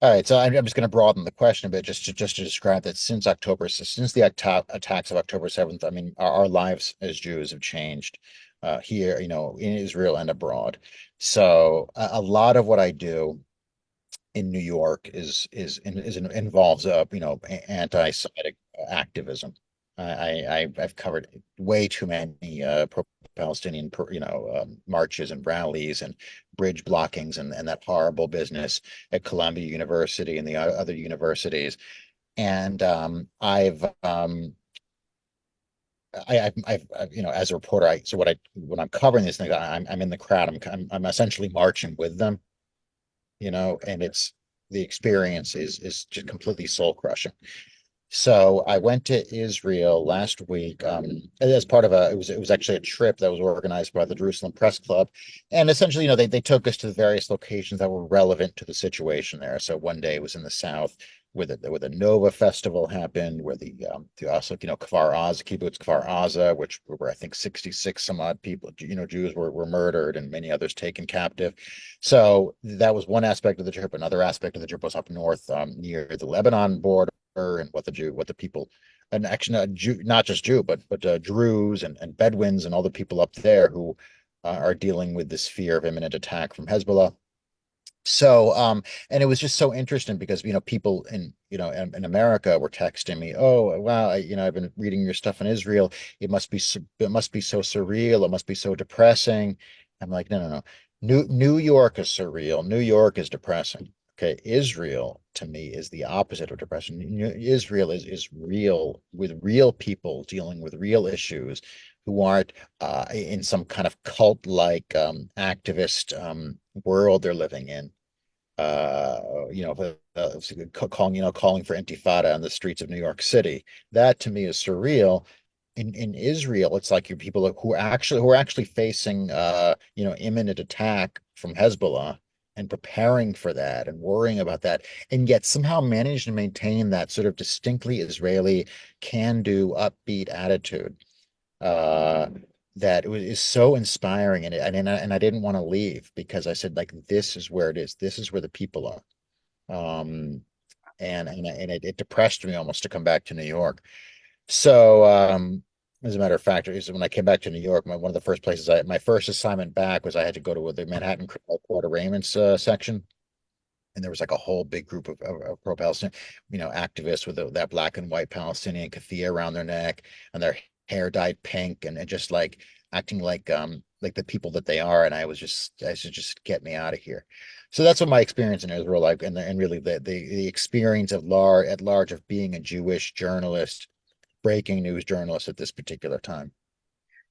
All right, so I'm just going to broaden the question a bit, just to describe that since the attacks of October 7th, I mean, our lives as Jews have changed here, in Israel and abroad. So a lot of what I do in New York involves anti-Semitic activism. I've covered way too many pro-Palestinian marches and rallies and bridge blockings and that horrible business at Columbia University and the other universities. And as a reporter, when I'm covering these things, I'm in the crowd. I'm essentially marching with them, and the experience is just completely soul crushing. So I went to Israel last week, as part of it was actually a trip that was organized by the Jerusalem Press Club. And essentially, they took us to the various locations that were relevant to the situation there. So one day it was in the south where the Nova Festival happened, where also, Kfar Aza, Kibbutz Kfar Aza, where I think 66 some odd people, Jews were murdered and many others taken captive. So that was one aspect of the trip. Another aspect of the trip was up north, near the Lebanon border, and what the people, and actually not just Jew, but Druze and Bedouins and all the people up there who are dealing with this fear of imminent attack from Hezbollah. So, and it was just so interesting because, people in America were texting me, "Oh, wow, I've been reading your stuff in Israel. It must be so surreal. It must be so depressing." I'm like, no, no, no. New York is surreal. New York is depressing. Okay, Israel to me is the opposite of depression. Israel is real, with real people dealing with real issues who aren't in some kind of cult-like activist world they're living in. uh, calling for intifada on the streets of New York City. That to me is surreal. In Israel, it's like your people who are actually facing imminent attack from Hezbollah and preparing for that and worrying about that, and yet somehow manage to maintain that sort of distinctly Israeli can-do, upbeat attitude. Uh, that is so inspiring, and I didn't want to leave because I said, like, this is where it is. This is where the people are. Um, and it depressed me almost to come back to New York. So, as a matter of fact, when I came back to New York, one of the first places my first assignment back was I had to go to the Manhattan Court Arraignments section, and there was like a whole big group of pro-Palestinian, activists with that black and white Palestinian keffiyeh around their neck and their hair dyed pink, and just like acting like the people that they are. And I said, just get me out of here. So that's what my experience in Israel like, and really the experience at large of being a Jewish journalist, breaking news journalist at this particular time.